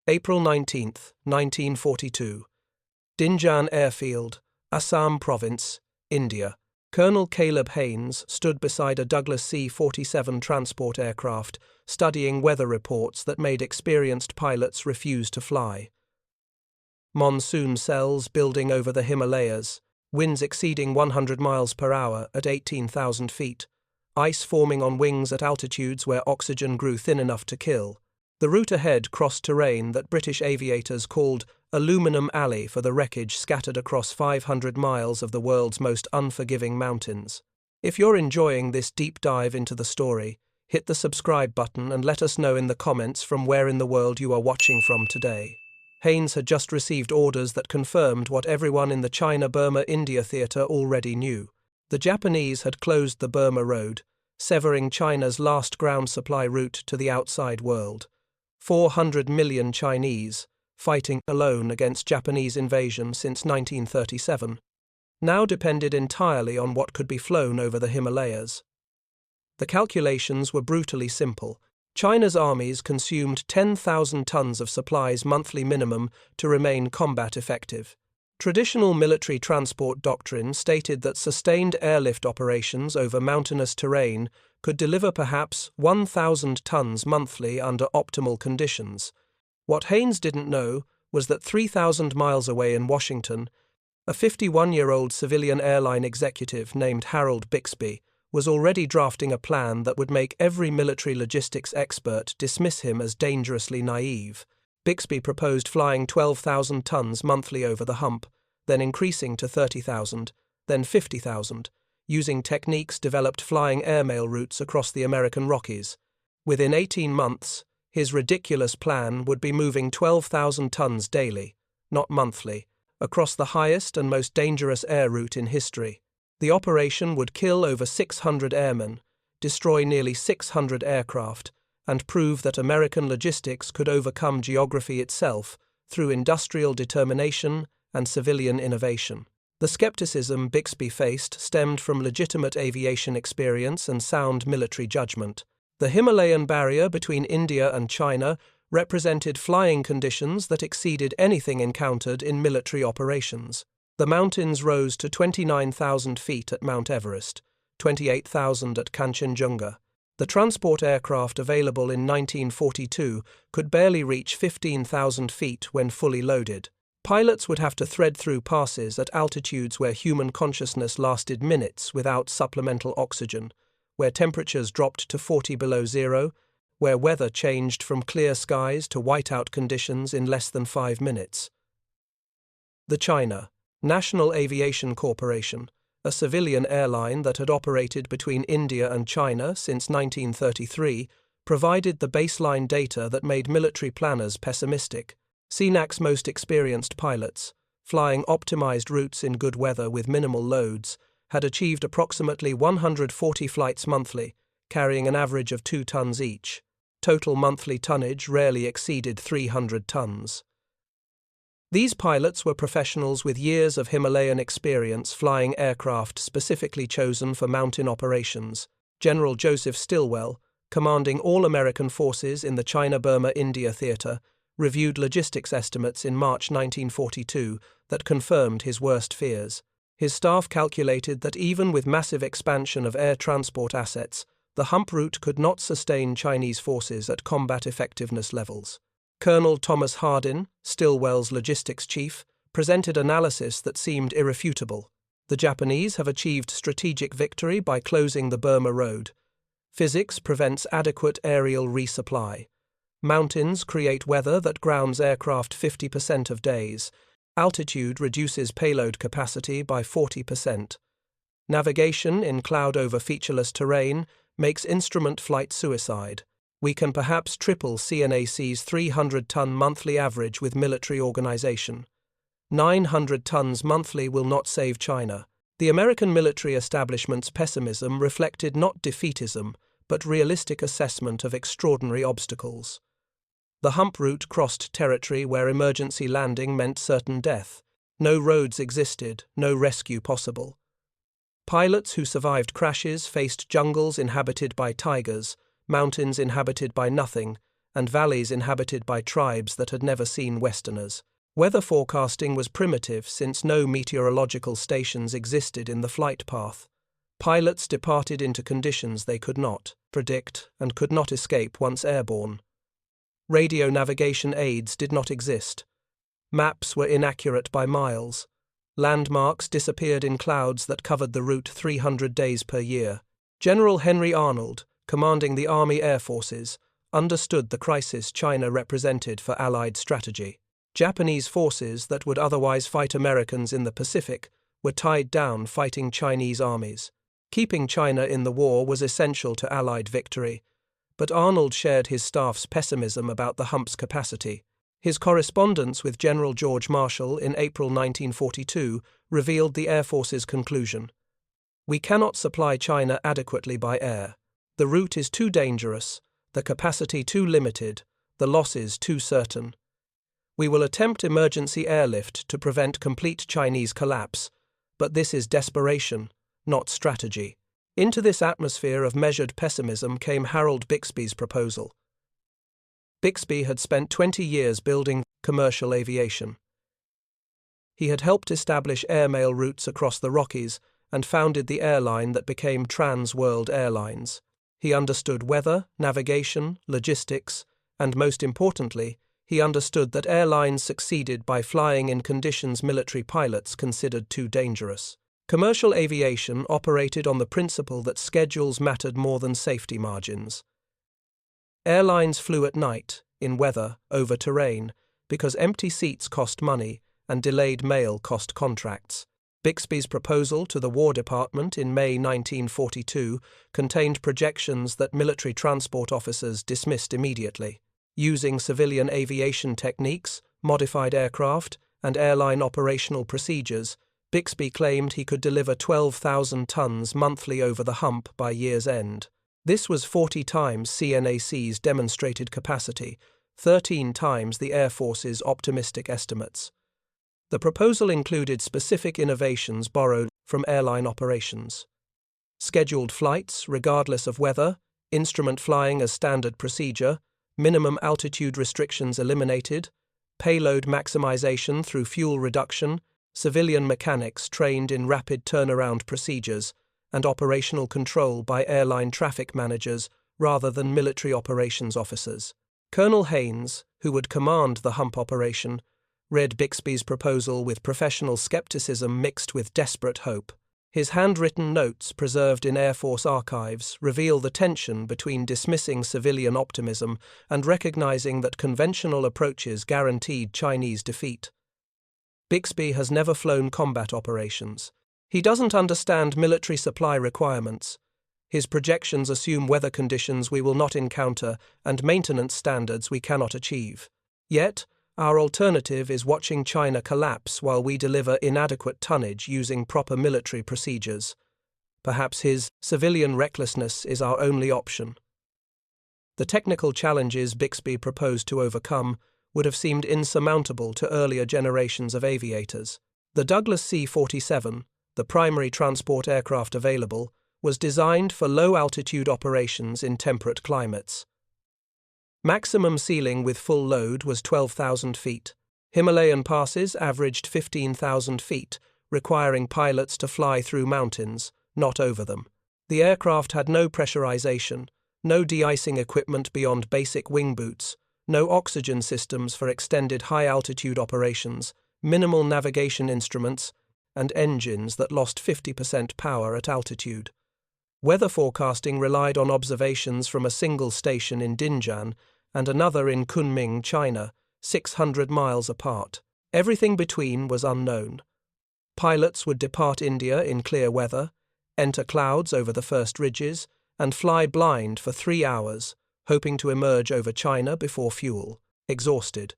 April 19th, 1942. Dinjan Airfield, Assam Province, India. Colonel Caleb Haynes stood beside a Douglas C-47 transport aircraft, studying weather reports that made experienced pilots refuse to fly. Monsoon cells building over the Himalayas, winds exceeding 100 miles per hour at 18,000 feet, ice forming on wings at altitudes where oxygen grew thin enough to kill. The route ahead crossed terrain that British aviators called Aluminum Alley for the wreckage scattered across 500 miles of the world's most unforgiving mountains. If you're enjoying this deep dive into the story, hit the subscribe button and let us know in the comments from where in the world you are watching from today. Haynes had just received orders that confirmed what everyone in the China-Burma-India theatre already knew. The Japanese had closed the Burma Road, severing China's last ground supply route to the outside world. 400 million Chinese, fighting alone against Japanese invasion since 1937, now depended entirely on what could be flown over the Himalayas. The calculations were brutally simple. China's armies consumed 10,000 tons of supplies monthly minimum to remain combat effective. Traditional military transport doctrine stated that sustained airlift operations over mountainous terrain could deliver perhaps 1,000 tons monthly under optimal conditions. What Haynes didn't know was that 3,000 miles away in Washington, a 51-year-old civilian airline executive named Harold Bixby was already drafting a plan that would make every military logistics expert dismiss him as dangerously naive. Bixby proposed flying 12,000 tons monthly over the Hump, then increasing to 30,000, then 50,000, using techniques developed flying airmail routes across the American Rockies. Within 18 months, his ridiculous plan would be moving 12,000 tons daily, not monthly, across the highest and most dangerous air route in history. The operation would kill over 600 airmen, destroy nearly 600 aircraft, and prove that American logistics could overcome geography itself through industrial determination and civilian innovation. The skepticism Bixby faced stemmed from legitimate aviation experience and sound military judgment. The Himalayan barrier between India and China represented flying conditions that exceeded anything encountered in military operations. The mountains rose to 29,000 feet at Mount Everest, 28,000 at Kanchenjunga. The transport aircraft available in 1942 could barely reach 15,000 feet when fully loaded. Pilots would have to thread through passes at altitudes where human consciousness lasted minutes without supplemental oxygen, where temperatures dropped to 40 below zero, where weather changed from clear skies to whiteout conditions in less than 5 minutes. The China National Aviation Corporation, a civilian airline that had operated between India and China since 1933, provided the baseline data that made military planners pessimistic. CNAC's most experienced pilots, flying optimized routes in good weather with minimal loads, had achieved approximately 140 flights monthly, carrying an average of 2 tons each. Total monthly tonnage rarely exceeded 300 tons. These pilots were professionals with years of Himalayan experience flying aircraft specifically chosen for mountain operations. General Joseph Stilwell, commanding all American forces in the China-Burma-India theatre, reviewed logistics estimates in March 1942 that confirmed his worst fears. His staff calculated that even with massive expansion of air transport assets, the Hump route could not sustain Chinese forces at combat effectiveness levels. Colonel Thomas Hardin, Stilwell's logistics chief, presented analysis that seemed irrefutable. The Japanese have achieved strategic victory by closing the Burma Road. Physics prevents adequate aerial resupply. Mountains create weather that grounds aircraft 50% of days. Altitude reduces payload capacity by 40%. Navigation in cloud over featureless terrain makes instrument flight suicide. We can perhaps triple CNAC's 300-ton monthly average with military organization. 900 tons monthly will not save China. The American military establishment's pessimism reflected not defeatism, but realistic assessment of extraordinary obstacles. The Hump route crossed territory where emergency landing meant certain death. No roads existed, no rescue possible. Pilots who survived crashes faced jungles inhabited by tigers, mountains inhabited by nothing, and valleys inhabited by tribes that had never seen Westerners. Weather forecasting was primitive since no meteorological stations existed in the flight path. Pilots departed into conditions they could not predict and could not escape once airborne. Radio navigation aids did not exist. Maps were inaccurate by miles. Landmarks disappeared in clouds that covered the route 300 days per year. General Henry Arnold, commanding the Army Air Forces, understood the crisis China represented for Allied strategy. Japanese forces that would otherwise fight Americans in the Pacific were tied down fighting Chinese armies. Keeping China in the war was essential to Allied victory, but Arnold shared his staff's pessimism about the Hump's capacity. His correspondence with General George Marshall in April 1942 revealed the Air Force's conclusion. "We cannot supply China adequately by air. The route is too dangerous, the capacity too limited, the losses too certain. We will attempt emergency airlift to prevent complete Chinese collapse, but this is desperation, not strategy." Into this atmosphere of measured pessimism came Harold Bixby's proposal. Bixby had spent 20 years building commercial aviation. He had helped establish airmail routes across the Rockies and founded the airline that became Trans World Airlines. He understood weather, navigation, logistics, and most importantly, he understood that airlines succeeded by flying in conditions military pilots considered too dangerous. Commercial aviation operated on the principle that schedules mattered more than safety margins. Airlines flew at night, in weather, over terrain, because empty seats cost money and delayed mail cost contracts. Bixby's proposal to the War Department in May 1942 contained projections that military transport officers dismissed immediately. Using civilian aviation techniques, modified aircraft, and airline operational procedures, Bixby claimed he could deliver 12,000 tons monthly over the Hump by year's end. This was 40 times CNAC's demonstrated capacity, 13 times the Air Force's optimistic estimates. The proposal included specific innovations borrowed from airline operations. Scheduled flights, regardless of weather, instrument flying as standard procedure, minimum altitude restrictions eliminated, payload maximization through fuel reduction, civilian mechanics trained in rapid turnaround procedures, and operational control by airline traffic managers rather than military operations officers. Colonel Haynes, who would command the Hump operation, read Bixby's proposal with professional skepticism mixed with desperate hope. His handwritten notes, preserved in Air Force archives, reveal the tension between dismissing civilian optimism and recognizing that conventional approaches guaranteed Chinese defeat. Bixby has never flown combat operations. He doesn't understand military supply requirements. His projections assume weather conditions we will not encounter and maintenance standards we cannot achieve. Yet, our alternative is watching China collapse while we deliver inadequate tonnage using proper military procedures. Perhaps his civilian recklessness is our only option. The technical challenges Bixby proposed to overcome would have seemed insurmountable to earlier generations of aviators. The Douglas C-47, the primary transport aircraft available, was designed for low-altitude operations in temperate climates. Maximum ceiling with full load was 12,000 feet. Himalayan passes averaged 15,000 feet, requiring pilots to fly through mountains, not over them. The aircraft had no pressurization, no de-icing equipment beyond basic wing boots, no oxygen systems for extended high-altitude operations, minimal navigation instruments, and engines that lost 50% power at altitude. Weather forecasting relied on observations from a single station in Dinjan and another in Kunming, China, 600 miles apart. Everything between was unknown. Pilots would depart India in clear weather, enter clouds over the first ridges, and fly blind for 3 hours, hoping to emerge over China before fuel, exhausted.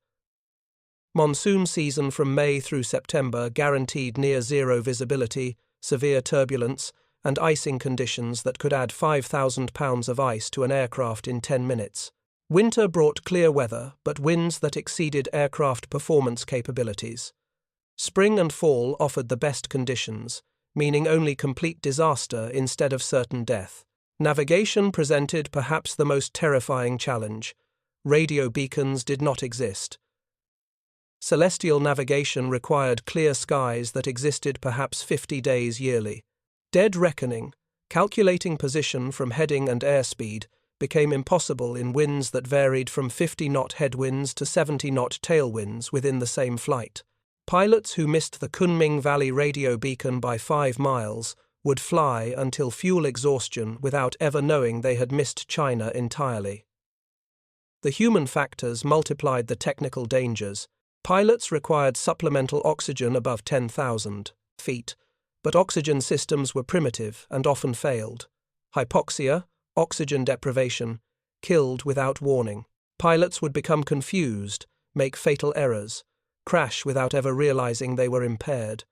Monsoon season from May through September guaranteed near-zero visibility, severe turbulence, and icing conditions that could add 5,000 pounds of ice to an aircraft in 10 minutes. Winter brought clear weather, but winds that exceeded aircraft performance capabilities. Spring and fall offered the best conditions, meaning only complete disaster instead of certain death. Navigation presented perhaps the most terrifying challenge. Radio beacons did not exist. Celestial navigation required clear skies that existed perhaps 50 days yearly. Dead reckoning, calculating position from heading and airspeed, became impossible in winds that varied from 50-knot headwinds to 70-knot tailwinds within the same flight. Pilots who missed the Kunming Valley radio beacon by 5 miles would fly until fuel exhaustion without ever knowing they had missed China entirely. The human factors multiplied the technical dangers. Pilots required supplemental oxygen above 10,000 feet, but oxygen systems were primitive and often failed. Hypoxia, oxygen deprivation, killed without warning. Pilots would become confused, make fatal errors, crash without ever realizing they were impaired.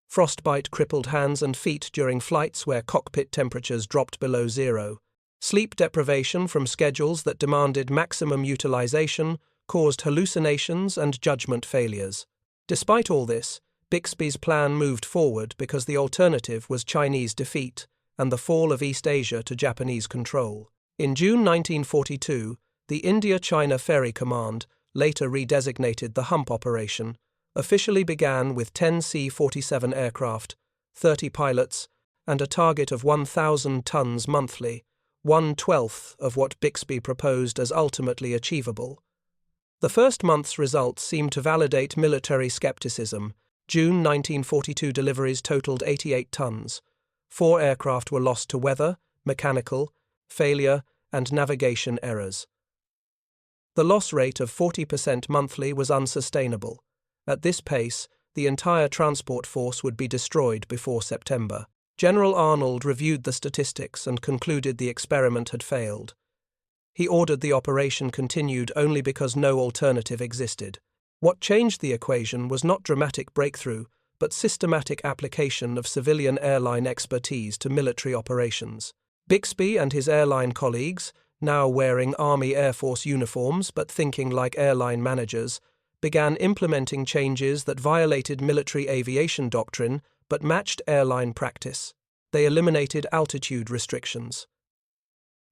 Frostbite crippled hands and feet during flights where cockpit temperatures dropped below zero. Sleep deprivation from schedules that demanded maximum utilization caused hallucinations and judgment failures. Despite all this, Bixby's plan moved forward because the alternative was Chinese defeat and the fall of East Asia to Japanese control. In June 1942, the India-China Ferry Command, later redesignated the Hump operation, officially began with 10 C-47 aircraft, 30 pilots, and a target of 1,000 tons monthly, 1/12 of what Bixby proposed as ultimately achievable. The first month's results seemed to validate military skepticism. June 1942 deliveries totaled 88 tons. 4 aircraft were lost to weather, mechanical, failure, and navigation errors. The loss rate of 40% monthly was unsustainable. At this pace, the entire transport force would be destroyed before September. General Arnold reviewed the statistics and concluded the experiment had failed. He ordered the operation continued only because no alternative existed. What changed the equation was not dramatic breakthrough, but systematic application of civilian airline expertise to military operations. Bixby and his airline colleagues, now wearing Army Air Force uniforms but thinking like airline managers, began implementing changes that violated military aviation doctrine but matched airline practice. They eliminated altitude restrictions.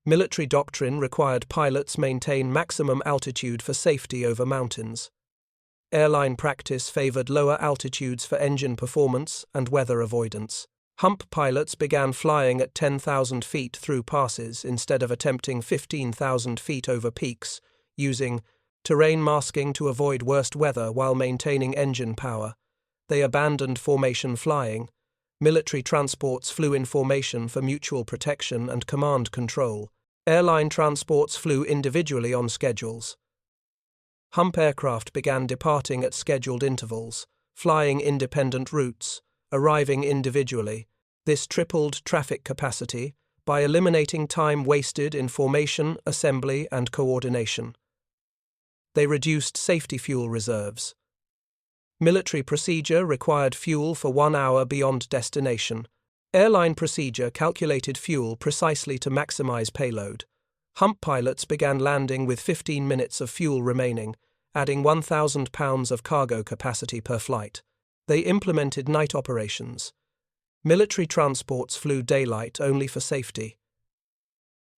Military doctrine required pilots maintain maximum altitude for safety over mountains. Airline practice favored lower altitudes for engine performance and weather avoidance. Hump pilots began flying at 10,000 feet through passes instead of attempting 15,000 feet over peaks, using terrain masking to avoid worst weather while maintaining engine power. They abandoned formation flying. Military transports flew in formation for mutual protection and command control. Airline transports flew individually on schedules. Hump aircraft began departing at scheduled intervals, flying independent routes, arriving individually. This tripled traffic capacity by eliminating time wasted in formation, assembly, and coordination. They reduced safety fuel reserves. Military procedure required fuel for 1 hour beyond destination. Airline procedure calculated fuel precisely to maximize payload. Hump pilots began landing with 15 minutes of fuel remaining, adding 1,000 pounds of cargo capacity per flight. They implemented night operations. Military transports flew daylight only for safety.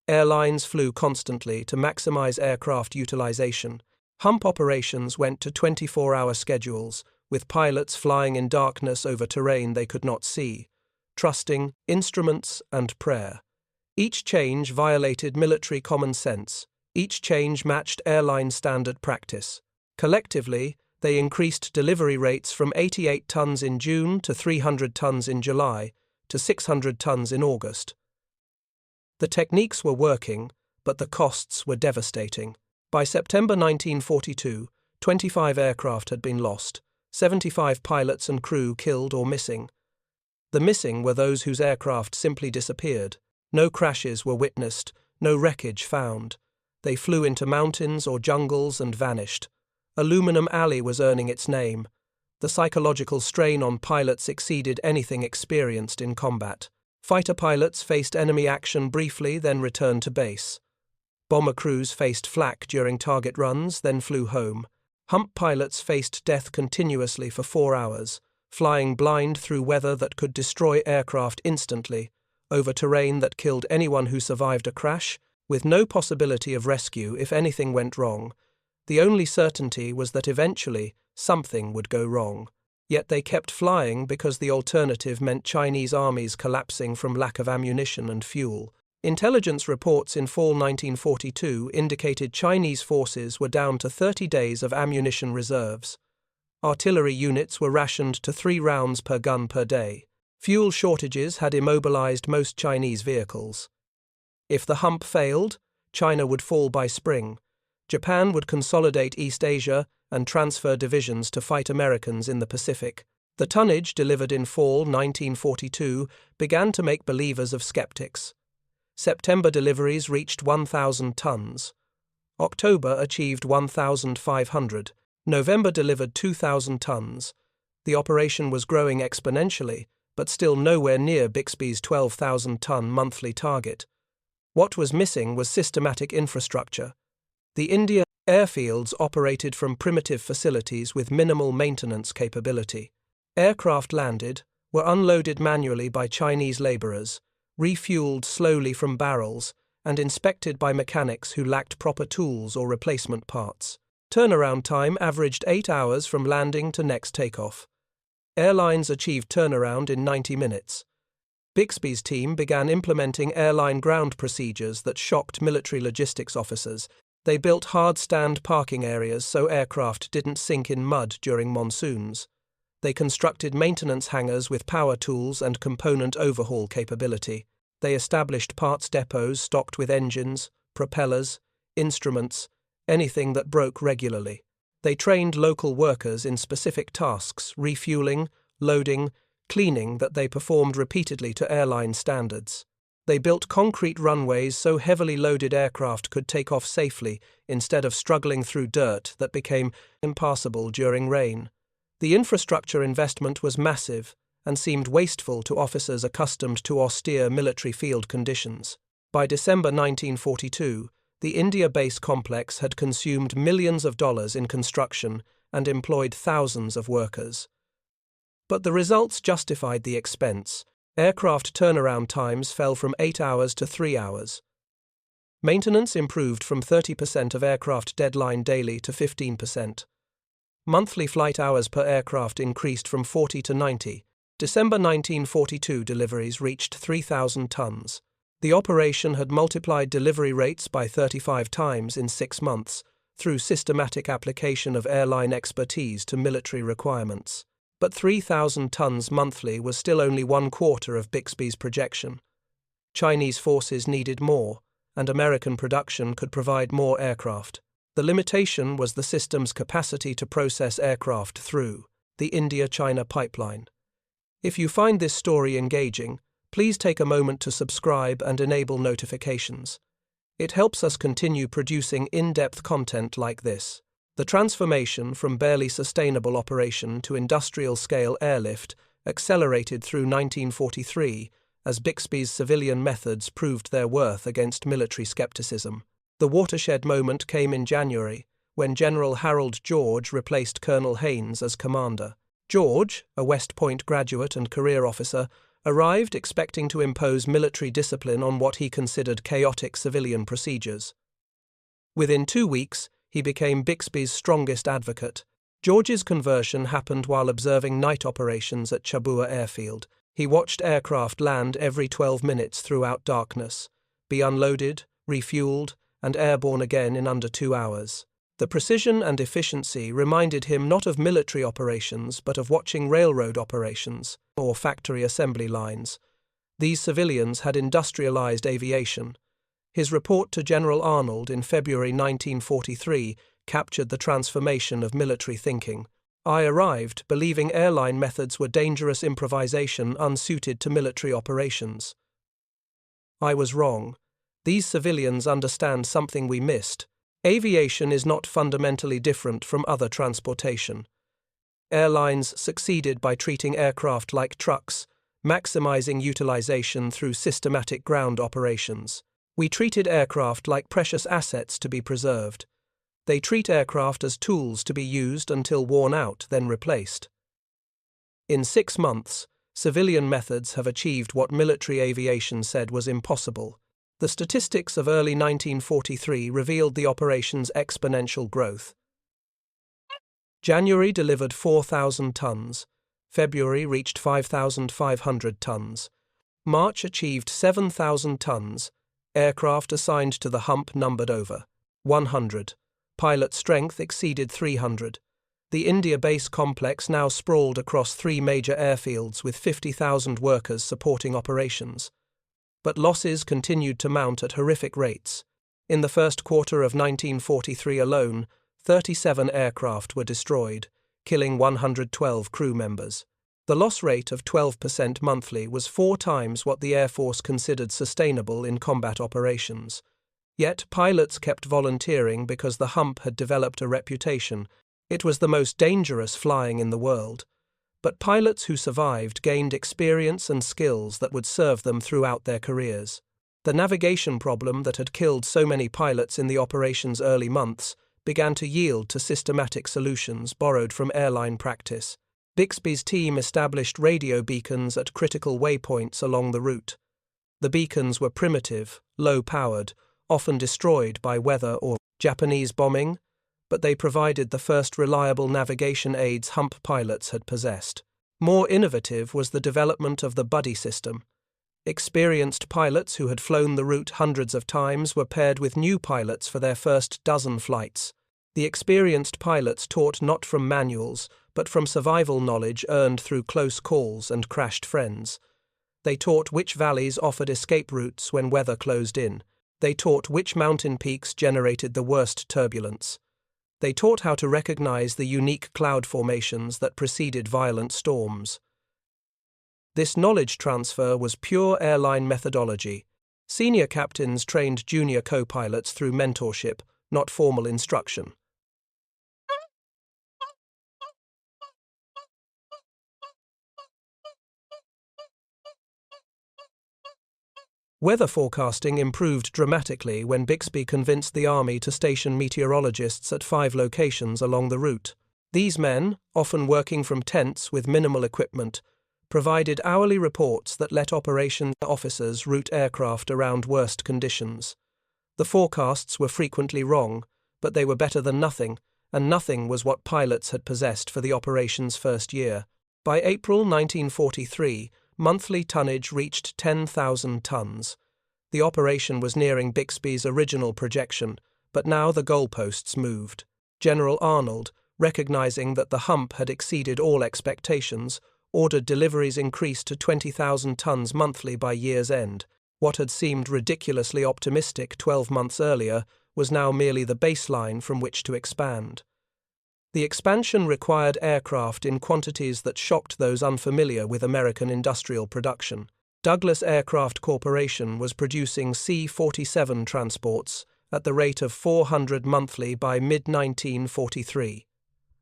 Airlines flew constantly to maximize aircraft utilization. Hump operations went to 24-hour schedules, with pilots flying in darkness over terrain they could not see, trusting instruments and prayer. Each change violated military common sense. Each change matched airline standard practice. Collectively, they increased delivery rates from 88 tons in June to 300 tons in July to 600 tons in August. The techniques were working, but the costs were devastating. By September 1942, 25 aircraft had been lost, 75 pilots and crew killed or missing. The missing were those whose aircraft simply disappeared. No crashes were witnessed, no wreckage found. They flew into mountains or jungles and vanished. Aluminum Alley was earning its name. The psychological strain on pilots exceeded anything experienced in combat. Fighter pilots faced enemy action briefly, then returned to base. Bomber crews faced flak during target runs, then flew home. Hump pilots faced death continuously for 4 hours, flying blind through weather that could destroy aircraft instantly, over terrain that killed anyone who survived a crash, With no possibility of rescue if anything went wrong, the only certainty was that eventually something would go wrong. Yet they kept flying because the alternative meant Chinese armies collapsing from lack of ammunition and fuel. Intelligence reports in fall 1942 indicated Chinese forces were down to 30 days of ammunition reserves. Artillery units were rationed to 3 rounds per gun per day. Fuel shortages had immobilized most Chinese vehicles. If the Hump failed, China would fall by spring. Japan would consolidate East Asia and transfer divisions to fight Americans in the Pacific. The tonnage delivered in fall 1942 began to make believers of skeptics. September deliveries reached 1,000 tons. October achieved 1,500. November delivered 2,000 tons. The operation was growing exponentially, but still nowhere near Bixby's 12,000-ton monthly target. What was missing was systematic infrastructure. The Indian airfields operated from primitive facilities with minimal maintenance capability. Aircraft landed, were unloaded manually by Chinese laborers, refueled slowly from barrels, and inspected by mechanics who lacked proper tools or replacement parts. Turnaround time averaged 8 hours from landing to next takeoff. Airlines achieved turnaround in 90 minutes. Bixby's team began implementing airline ground procedures that shocked military logistics officers. They built hard-stand parking areas so aircraft didn't sink in mud during monsoons. They constructed maintenance hangars with power tools and component overhaul capability. They established parts depots stocked with engines, propellers, instruments, anything that broke regularly. They trained local workers in specific tasks, refueling, loading, cleaning that they performed repeatedly to airline standards. They built concrete runways so heavily loaded aircraft could take off safely instead of struggling through dirt that became impassable during rain. The infrastructure investment was massive and seemed wasteful to officers accustomed to austere military field conditions. By December 1942, the India base complex had consumed millions of dollars in construction and employed thousands of workers. But the results justified the expense. Aircraft turnaround times fell from 8 hours to 3 hours. Maintenance improved from 30% of aircraft deadline daily to 15%. Monthly flight hours per aircraft increased from 40 to 90. December 1942 deliveries reached 3,000 tons. The operation had multiplied delivery rates by 35 times in 6 months through systematic application of airline expertise to military requirements. But 3,000 tons monthly was still only 1/4 of Bixby's projection. Chinese forces needed more, and American production could provide more aircraft. The limitation was the system's capacity to process aircraft through the India-China pipeline. If you find this story engaging, please take a moment to subscribe and enable notifications. It helps us continue producing in-depth content like this. The transformation from barely sustainable operation to industrial-scale airlift accelerated through 1943 as Bixby's civilian methods proved their worth against military skepticism. The watershed moment came in January, when General Harold George replaced Colonel Haynes as commander. George, a West Point graduate and career officer, arrived expecting to impose military discipline on what he considered chaotic civilian procedures. Within 2 weeks, he became Bixby's strongest advocate. George's conversion happened while observing night operations at China-Burma Airfield. He watched aircraft land every 12 minutes throughout darkness, be unloaded, refueled, and airborne again in under 2 hours. The precision and efficiency reminded him not of military operations but of watching railroad operations or factory assembly lines. These civilians had industrialized aviation. His report to General Arnold in February 1943 captured the transformation of military thinking. I arrived believing airline methods were dangerous improvisation unsuited to military operations. I was wrong. These civilians understand something we missed. Aviation is not fundamentally different from other transportation. Airlines succeeded by treating aircraft like trucks, maximizing utilization through systematic ground operations. We treated aircraft like precious assets to be preserved. They treat aircraft as tools to be used until worn out, then replaced. In 6 months, civilian methods have achieved what military aviation said was impossible. The statistics of early 1943 revealed the operation's exponential growth. January delivered 4,000 tons. February reached 5,500 tons. March achieved 7,000 tons. Aircraft assigned to the Hump numbered over 100. Pilot strength exceeded 300. The India base complex now sprawled across 3 major airfields with 50,000 workers supporting operations. But losses continued to mount at horrific rates. In the first quarter of 1943 alone, 37 aircraft were destroyed, killing 112 crew members. The loss rate of 12% monthly was 4 times what the Air Force considered sustainable in combat operations. Yet pilots kept volunteering because the Hump had developed a reputation. It was the most dangerous flying in the world. But pilots who survived gained experience and skills that would serve them throughout their careers. The navigation problem that had killed so many pilots in the operation's early months began to yield to systematic solutions borrowed from airline practice. Bixby's team established radio beacons at critical waypoints along the route. The beacons were primitive, low-powered, often destroyed by weather or Japanese bombing, but they provided the first reliable navigation aids Hump pilots had possessed. More innovative was the development of the buddy system. Experienced pilots who had flown the route hundreds of times were paired with new pilots for their first dozen flights. The experienced pilots taught not from manuals, but from survival knowledge earned through close calls and crashed friends. They taught which valleys offered escape routes when weather closed in. They taught which mountain peaks generated the worst turbulence. They taught how to recognize the unique cloud formations that preceded violent storms. This knowledge transfer was pure airline methodology. Senior captains trained junior co-pilots through mentorship, not formal instruction. Weather forecasting improved dramatically when Bixby convinced the Army to station meteorologists at 5 locations along the route. These men, often working from tents with minimal equipment, provided hourly reports that let operation officers route aircraft around worst conditions. The forecasts were frequently wrong, but they were better than nothing, and nothing was what pilots had possessed for the operation's first year. By April 1943, monthly tonnage reached 10,000 tons. The operation was nearing Bixby's original projection, but now the goalposts moved. General Arnold, recognizing that the Hump had exceeded all expectations, ordered deliveries increased to 20,000 tons monthly by year's end. What had seemed ridiculously optimistic 12 months earlier was now merely the baseline from which to expand. The expansion required aircraft in quantities that shocked those unfamiliar with American industrial production. Douglas Aircraft Corporation was producing C-47 transports at the rate of 400 monthly by mid-1943.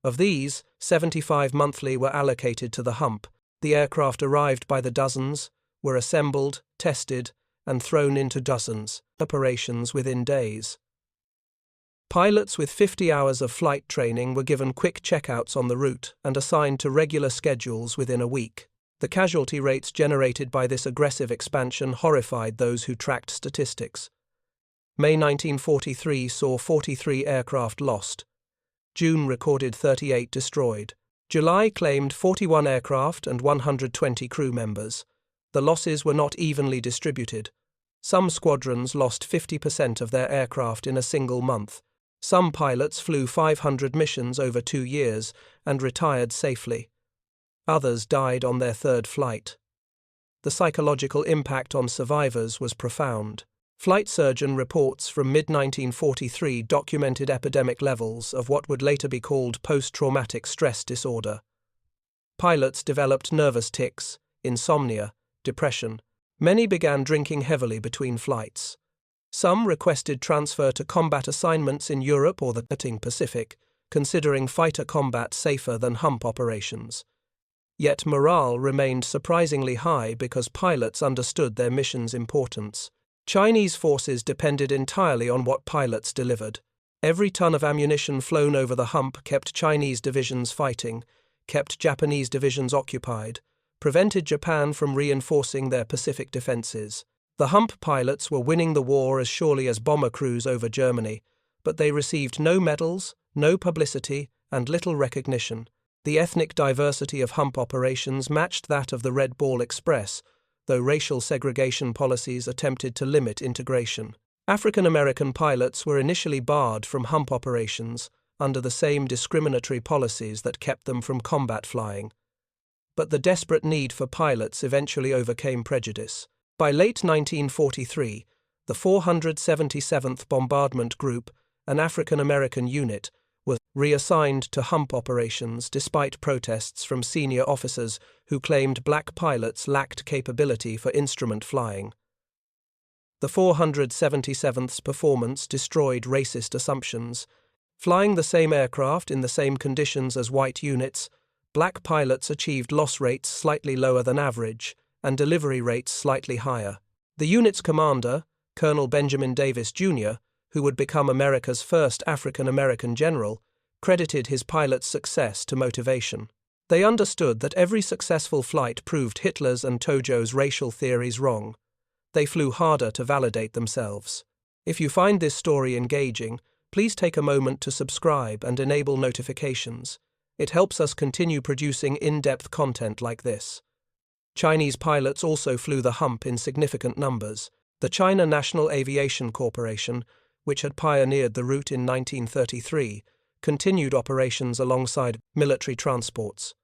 Of these, 75 monthly were allocated to the Hump. The aircraft arrived by the dozens, were assembled, tested, and thrown into dozens operations within days. Pilots with 50 hours of flight training were given quick checkouts on the route and assigned to regular schedules within a week. The casualty rates generated by this aggressive expansion horrified those who tracked statistics. May 1943 saw 43 aircraft lost. June recorded 38 destroyed. July claimed 41 aircraft and 120 crew members. The losses were not evenly distributed. Some squadrons lost 50% of their aircraft in a single month. Some pilots flew 500 missions over 2 years and retired safely. Others died on their 3rd flight. The psychological impact on survivors was profound. Flight surgeon reports from mid-1943 documented epidemic levels of what would later be called post-traumatic stress disorder. Pilots developed nervous tics, insomnia, depression. Many began drinking heavily between flights. Some requested transfer to combat assignments in Europe or the Pacific, considering fighter combat safer than Hump operations. Yet morale remained surprisingly high because pilots understood their mission's importance. Chinese forces depended entirely on what pilots delivered. Every ton of ammunition flown over the Hump kept Chinese divisions fighting, kept Japanese divisions occupied, prevented Japan from reinforcing their Pacific defenses. The Hump pilots were winning the war as surely as bomber crews over Germany, but they received no medals, no publicity, and little recognition. The ethnic diversity of Hump operations matched that of the Red Ball Express, though racial segregation policies attempted to limit integration. African American pilots were initially barred from Hump operations under the same discriminatory policies that kept them from combat flying. But the desperate need for pilots eventually overcame prejudice. By late 1943, the 477th Bombardment Group, an African American unit, was reassigned to Hump operations despite protests from senior officers who claimed black pilots lacked capability for instrument flying. The 477th's performance destroyed racist assumptions. Flying the same aircraft in the same conditions as white units, black pilots achieved loss rates slightly lower than average and delivery rates slightly higher. The unit's commander, Colonel Benjamin Davis Jr., who would become America's first African-American general, credited his pilots' success to motivation. They understood that every successful flight proved Hitler's and Tojo's racial theories wrong. They flew harder to validate themselves. If you find this story engaging, please take a moment to subscribe and enable notifications. It helps us continue producing in-depth content like this. Chinese pilots also flew the Hump in significant numbers. The China National Aviation Corporation, which had pioneered the route in 1933, continued operations alongside military transports.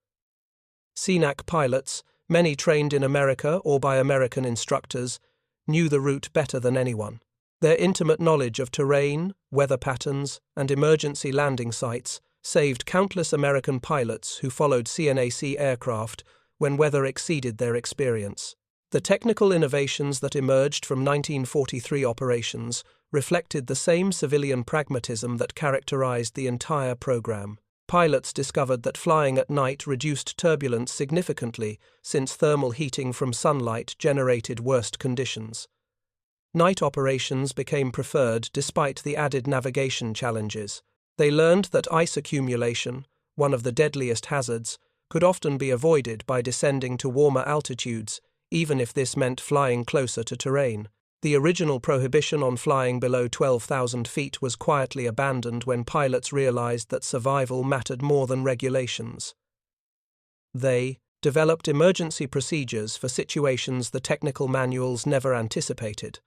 CNAC pilots, many trained in America or by American instructors, knew the route better than anyone. Their intimate knowledge of terrain, weather patterns, and emergency landing sites saved countless American pilots who followed CNAC aircraft when weather exceeded their experience. The technical innovations that emerged from 1943 operations reflected the same civilian pragmatism that characterized the entire program. Pilots discovered that flying at night reduced turbulence significantly since thermal heating from sunlight generated worst conditions. Night operations became preferred despite the added navigation challenges. They learned that ice accumulation, one of the deadliest hazards, could often be avoided by descending to warmer altitudes, even if this meant flying closer to terrain. The original prohibition on flying below 12,000 feet was quietly abandoned when pilots realized that survival mattered more than regulations. They developed emergency procedures for situations the technical manuals never anticipated.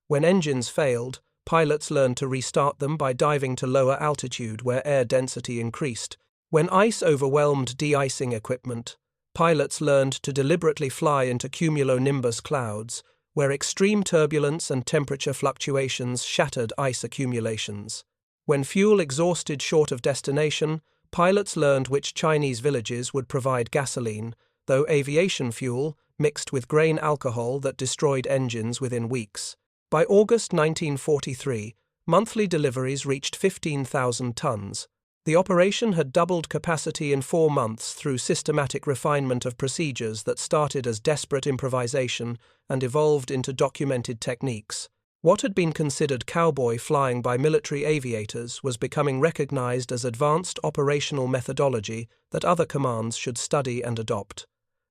When engines failed, pilots learned to restart them by diving to lower altitude where air density increased. When ice overwhelmed de-icing equipment, pilots learned to deliberately fly into cumulonimbus clouds, where extreme turbulence and temperature fluctuations shattered ice accumulations. When fuel exhausted short of destination, pilots learned which Chinese villages would provide gasoline, though aviation fuel mixed with grain alcohol that destroyed engines within weeks. By August 1943, monthly deliveries reached 15,000 tons. The operation had doubled capacity in 4 months through systematic refinement of procedures that started as desperate improvisation and evolved into documented techniques. What had been considered cowboy flying by military aviators was becoming recognized as advanced operational methodology that other commands should study and adopt.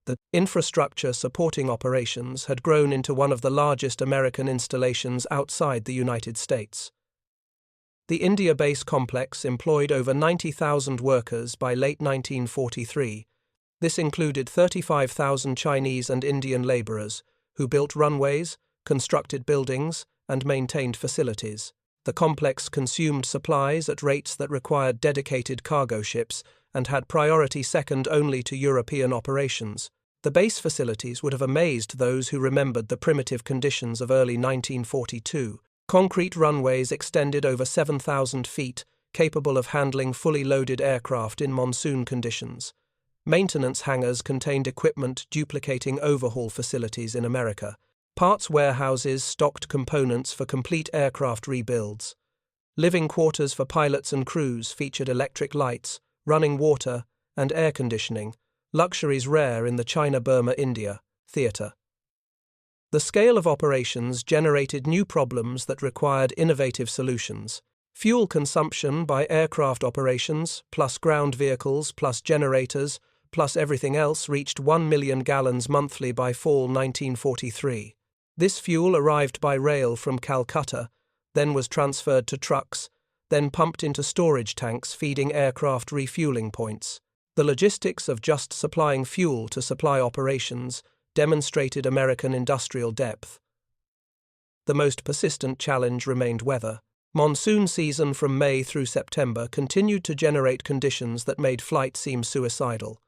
The infrastructure supporting operations had grown into one of the largest American installations outside the United States. The India Base complex employed over 90,000 workers by late 1943. This included 35,000 Chinese and Indian laborers who built runways, constructed buildings, and maintained facilities. The complex consumed supplies at rates that required dedicated cargo ships and had priority second only to European operations. The base facilities would have amazed those who remembered the primitive conditions of early 1942. Concrete runways extended over 7,000 feet, capable of handling fully loaded aircraft in monsoon conditions. Maintenance hangars contained equipment duplicating overhaul facilities in America. Parts warehouses stocked components for complete aircraft rebuilds. Living quarters for pilots and crews featured electric lights, running water, and air conditioning, luxuries rare in the China-Burma-India theater. The scale of operations generated new problems that required innovative solutions. Fuel consumption by aircraft operations, plus ground vehicles, plus generators, plus everything else reached 1 million gallons monthly by fall 1943. This fuel arrived by rail from Calcutta, then was transferred to trucks, then pumped into storage tanks feeding aircraft refueling points. The logistics of just supplying fuel to supply operations demonstrated American industrial depth. The most persistent challenge remained weather. Monsoon season from May through September continued to generate conditions that made flight seem suicidal.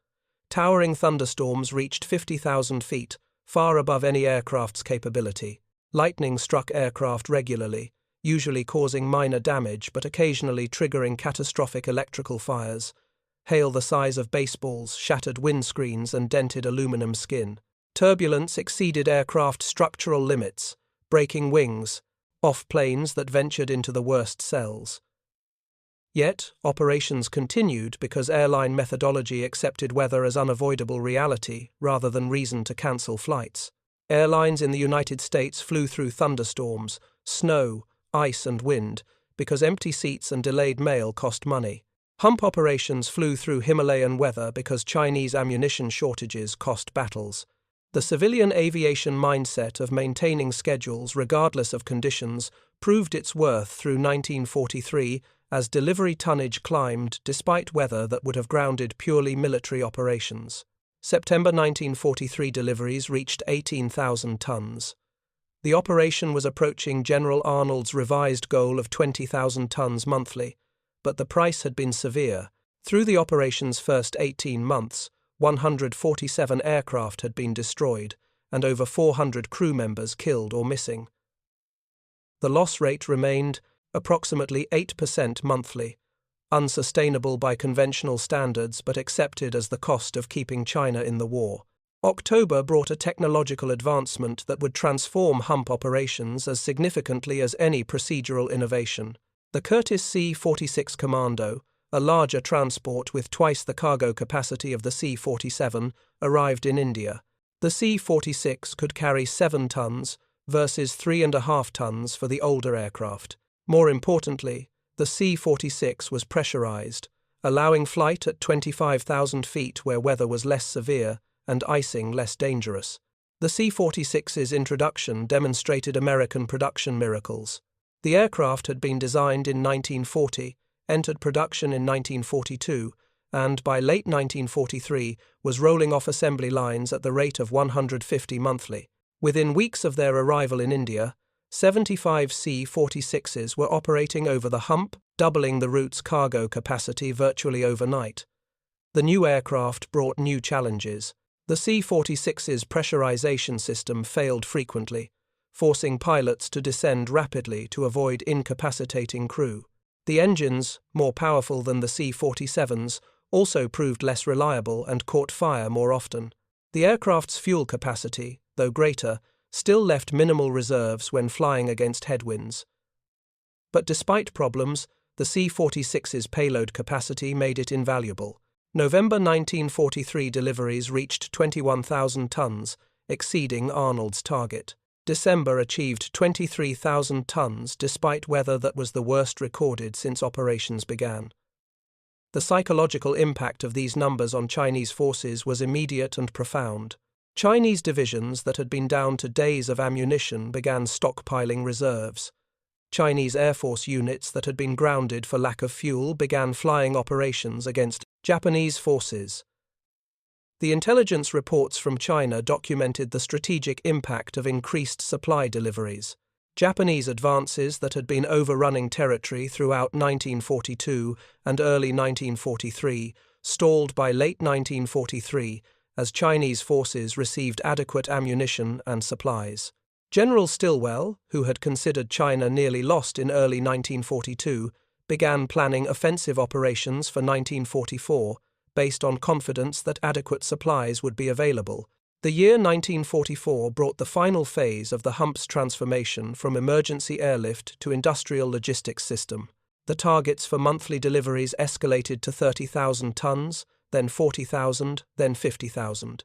Towering thunderstorms reached 50,000 feet, far above any aircraft's capability. Lightning struck aircraft regularly, usually causing minor damage but occasionally triggering catastrophic electrical fires. Hail the size of baseballs shattered windscreens and dented aluminum skin. Turbulence exceeded aircraft structural limits, breaking wings, off planes that ventured into the worst cells. Yet, operations continued because airline methodology accepted weather as unavoidable reality rather than reason to cancel flights. Airlines in the United States flew through thunderstorms, snow, ice and wind because empty seats and delayed mail cost money. Hump operations flew through Himalayan weather because Chinese ammunition shortages cost battles. The civilian aviation mindset of maintaining schedules regardless of conditions proved its worth through 1943 as delivery tonnage climbed despite weather that would have grounded purely military operations. September 1943 deliveries reached 18,000 tons. The operation was approaching General Arnold's revised goal of 20,000 tons monthly, but the price had been severe. Through the operation's first 18 months, 147 aircraft had been destroyed, and over 400 crew members killed or missing. The loss rate remained approximately 8% monthly, unsustainable by conventional standards but accepted as the cost of keeping China in the war. October brought a technological advancement that would transform Hump operations as significantly as any procedural innovation. The Curtiss C-46 Commando, a larger transport with twice the cargo capacity of the C-47, arrived in India. The C-46 could carry 7 tons versus 3.5 tons for the older aircraft. More importantly, the C-46 was pressurized, allowing flight at 25,000 feet where weather was less severe and icing less dangerous. The C-46's introduction demonstrated American production miracles. The aircraft had been designed in 1940, entered production in 1942, and by late 1943 was rolling off assembly lines at the rate of 150 monthly. Within weeks of their arrival in India, 75 C-46s were operating over the Hump, doubling the route's cargo capacity virtually overnight. The new aircraft brought new challenges. The C-46's pressurization system failed frequently, forcing pilots to descend rapidly to avoid incapacitating crew. The engines, more powerful than the C-47's, also proved less reliable and caught fire more often. The aircraft's fuel capacity, though greater, still left minimal reserves when flying against headwinds. But despite problems, the C-46's payload capacity made it invaluable. November 1943 deliveries reached 21,000 tons, exceeding Arnold's target. December achieved 23,000 tons despite weather that was the worst recorded since operations began. The psychological impact of these numbers on Chinese forces was immediate and profound. Chinese divisions that had been down to days of ammunition began stockpiling reserves. Chinese Air Force units that had been grounded for lack of fuel began flying operations against Japanese forces. The intelligence reports from China documented the strategic impact of increased supply deliveries. Japanese advances that had been overrunning territory throughout 1942 and early 1943 stalled by late 1943 as Chinese forces received adequate ammunition and supplies. General Stilwell, who had considered China nearly lost in early 1942, began planning offensive operations for 1944, based on confidence that adequate supplies would be available. The year 1944 brought the final phase of the Hump's transformation from emergency airlift to industrial logistics system. The targets for monthly deliveries escalated to 30,000 tons, then 40,000, then 50,000.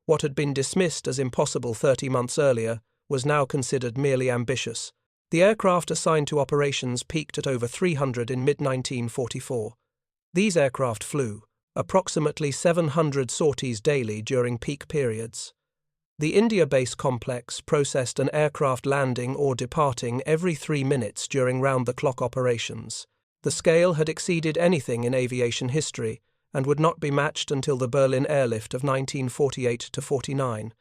What had been dismissed as impossible 30 months earlier was now considered merely ambitious. The aircraft assigned to operations peaked at over 300 in mid-1944. These aircraft flew approximately 700 sorties daily during peak periods. The India base complex processed an aircraft landing or departing every 3 minutes during round-the-clock operations. The scale had exceeded anything in aviation history and would not be matched until the Berlin airlift of 1948–49.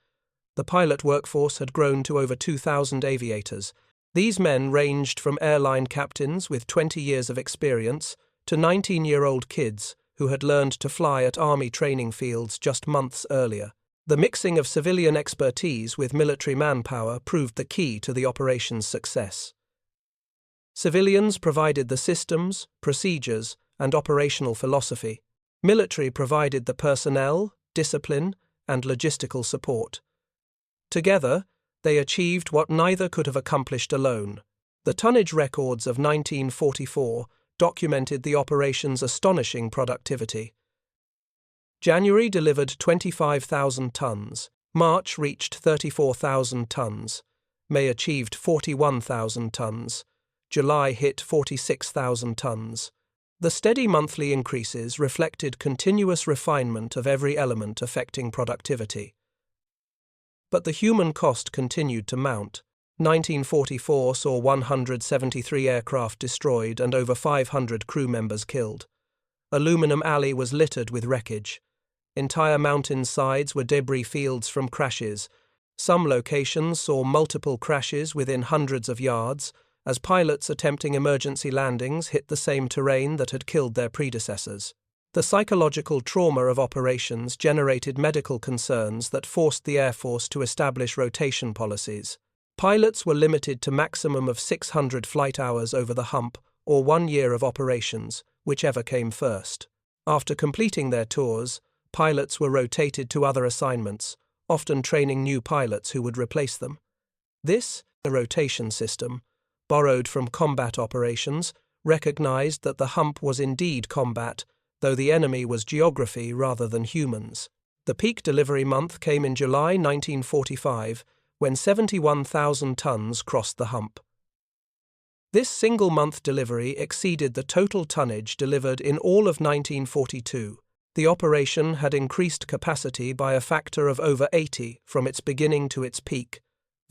The pilot workforce had grown to over 2,000 aviators. These men ranged from airline captains with 20 years of experience to 19-year-old kids who had learned to fly at army training fields just months earlier. The mixing of civilian expertise with military manpower proved the key to the operation's success. Civilians provided the systems, procedures, and operational philosophy. Military provided the personnel, discipline, and logistical support. Together, they achieved what neither could have accomplished alone. The tonnage records of 1944 documented the operation's astonishing productivity. January delivered 25,000 tons, March reached 34,000 tons, May achieved 41,000 tons, July hit 46,000 tons. The steady monthly increases reflected continuous refinement of every element affecting productivity. But the human cost continued to mount. 1944 saw 173 aircraft destroyed and over 500 crew members killed. Aluminum Alley was littered with wreckage. Entire mountain sides were debris fields from crashes. Some locations saw multiple crashes within hundreds of yards, as pilots attempting emergency landings hit the same terrain that had killed their predecessors. The psychological trauma of operations generated medical concerns that forced the Air Force to establish rotation policies. Pilots were limited to maximum of 600 flight hours over the hump or 1 year of operations, whichever came first. After completing their tours, pilots were rotated to other assignments, often training new pilots who would replace them. This rotation system, borrowed from combat operations, recognized that the hump was indeed combat, though the enemy was geography rather than humans. The peak delivery month came in July 1945, when 71,000 tons crossed the hump. This single-month delivery exceeded the total tonnage delivered in all of 1942. The operation had increased capacity by a factor of over 80 from its beginning to its peak,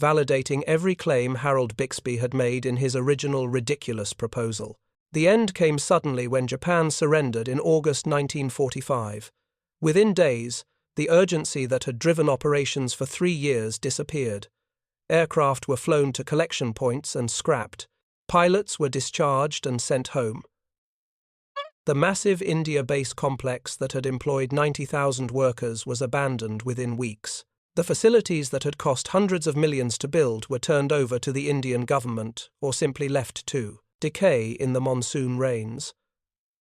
validating every claim Harold Bixby had made in his original ridiculous proposal. The end came suddenly when Japan surrendered in August 1945. Within days, the urgency that had driven operations for 3 years disappeared. Aircraft were flown to collection points and scrapped. Pilots were discharged and sent home. The massive India base complex that had employed 90,000 workers was abandoned within weeks. The facilities that had cost hundreds of millions to build were turned over to the Indian government, or simply left to decay in the monsoon rains.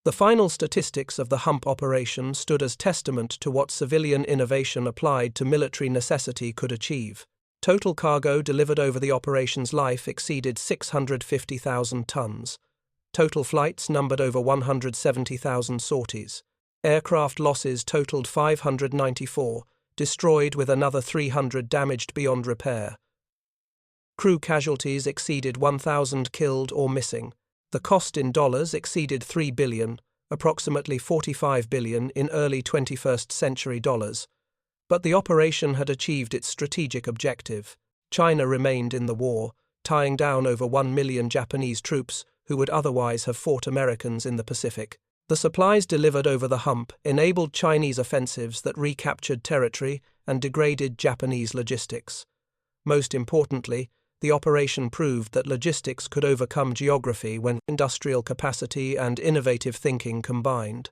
The final statistics of the Hump operation stood as testament to what civilian innovation applied to military necessity could achieve. Total cargo delivered over the operation's life exceeded 650,000 tons. Total flights numbered over 170,000 sorties. Aircraft losses totaled 594, destroyed with another 300 damaged beyond repair. Crew casualties exceeded 1,000 killed or missing. The cost in dollars exceeded $3 billion, approximately $45 billion in early 21st century dollars. But the operation had achieved its strategic objective. China remained in the war, tying down over 1 million Japanese troops who would otherwise have fought Americans in the Pacific. The supplies delivered over the hump enabled Chinese offensives that recaptured territory and degraded Japanese logistics. Most importantly, the operation proved that logistics could overcome geography when industrial capacity and innovative thinking combined.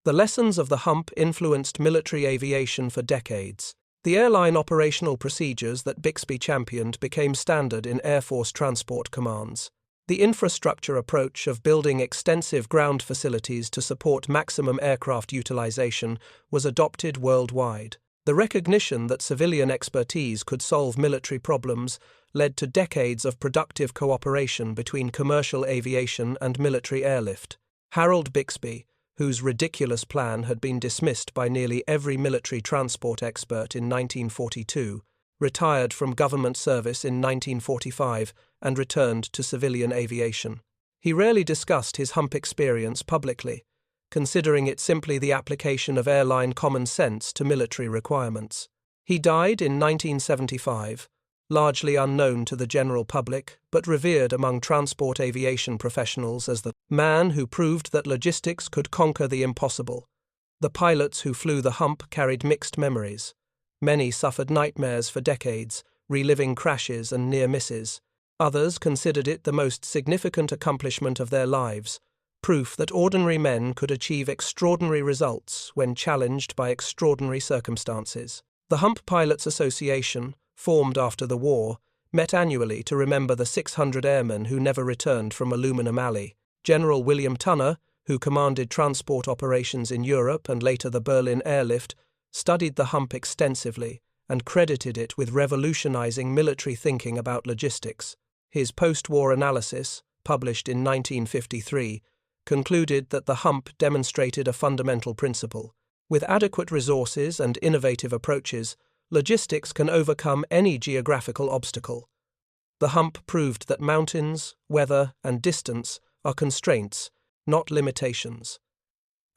The lessons of the hump influenced military aviation for decades. The airline operational procedures that Bixby championed became standard in Air Force transport commands. The infrastructure approach of building extensive ground facilities to support maximum aircraft utilization was adopted worldwide. The recognition that civilian expertise could solve military problems led to decades of productive cooperation between commercial aviation and military airlift. Harold Bixby, whose ridiculous plan had been dismissed by nearly every military transport expert in 1942, retired from government service in 1945 and returned to civilian aviation. He rarely discussed his hump experience publicly, considering it simply the application of airline common sense to military requirements. He died in 1975, largely unknown to the general public, but revered among transport aviation professionals as the man who proved that logistics could conquer the impossible. The pilots who flew the Hump carried mixed memories. Many suffered nightmares for decades, reliving crashes and near misses. Others considered it the most significant accomplishment of their lives, proof that ordinary men could achieve extraordinary results when challenged by extraordinary circumstances. The Hump Pilots Association, formed after the war, met annually to remember the 600 airmen who never returned from Aluminum Alley. General William Tunner, who commanded transport operations in Europe and later the Berlin airlift, studied the Hump extensively and credited it with revolutionizing military thinking about logistics. His post-war analysis, published in 1953, concluded that the Hump demonstrated a fundamental principle. With adequate resources and innovative approaches, logistics can overcome any geographical obstacle. The Hump proved that mountains, weather, and distance are constraints, not limitations.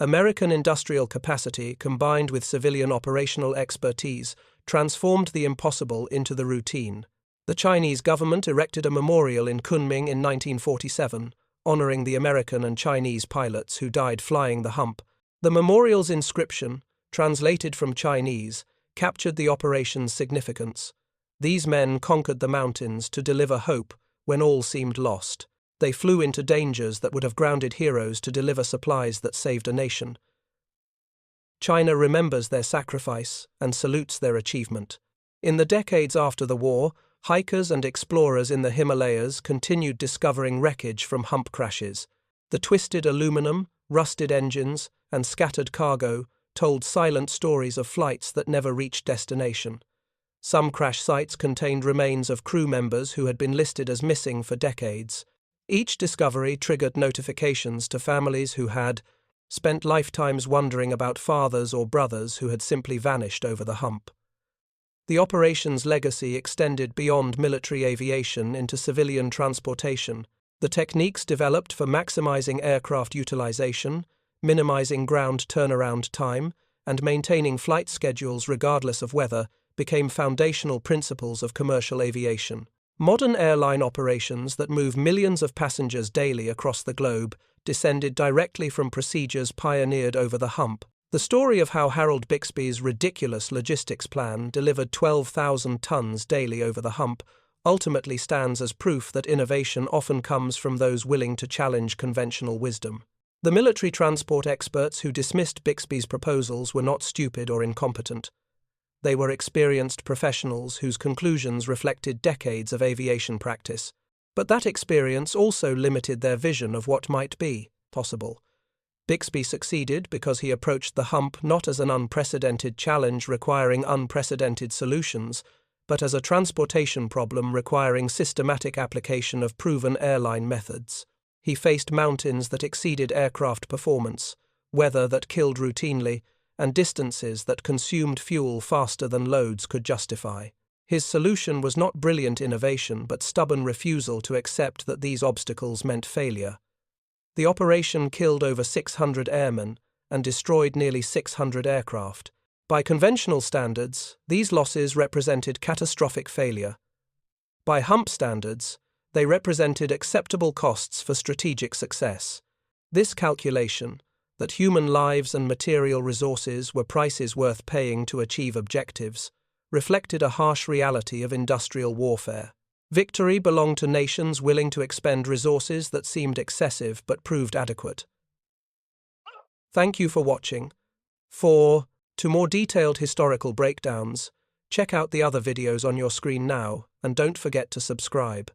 American industrial capacity combined with civilian operational expertise transformed the impossible into the routine. The Chinese government erected a memorial in Kunming in 1947, honoring the American and Chinese pilots who died flying the Hump. The memorial's inscription, translated from Chinese, captured the operation's significance. These men conquered the mountains to deliver hope when all seemed lost. They flew into dangers that would have grounded heroes to deliver supplies that saved a nation. China remembers their sacrifice and salutes their achievement. In the decades after the war, hikers and explorers in the Himalayas continued discovering wreckage from Hump crashes. The twisted aluminum, rusted engines, and scattered cargo told silent stories of flights that never reached destination. Some crash sites contained remains of crew members who had been listed as missing for decades. Each discovery triggered notifications to families who had spent lifetimes wondering about fathers or brothers who had simply vanished over the Hump. The operation's legacy extended beyond military aviation into civilian transportation. The techniques developed for maximizing aircraft utilization, minimizing ground turnaround time, and maintaining flight schedules regardless of weather became foundational principles of commercial aviation. Modern airline operations that move millions of passengers daily across the globe descended directly from procedures pioneered over the Hump. The story of how Harold Bixby's ridiculous logistics plan delivered 12,000 tons daily over the Hump ultimately stands as proof that innovation often comes from those willing to challenge conventional wisdom. The military transport experts who dismissed Bixby's proposals were not stupid or incompetent. They were experienced professionals whose conclusions reflected decades of aviation practice. But that experience also limited their vision of what might be possible. Bixby succeeded because he approached the Hump not as an unprecedented challenge requiring unprecedented solutions, but as a transportation problem requiring systematic application of proven airline methods. He faced mountains that exceeded aircraft performance, weather that killed routinely, and distances that consumed fuel faster than loads could justify. His solution was not brilliant innovation but stubborn refusal to accept that these obstacles meant failure. The operation killed over 600 airmen and destroyed nearly 600 aircraft. By conventional standards, these losses represented catastrophic failure. By Hump standards, they represented acceptable costs for strategic success. This calculation, that human lives and material resources were prices worth paying to achieve objectives, reflected a harsh reality of industrial warfare. Victory belonged to nations willing to expend resources that seemed excessive but proved adequate. Thank you for watching. To more detailed historical breakdowns, check out the other videos on your screen now, and don't forget to subscribe.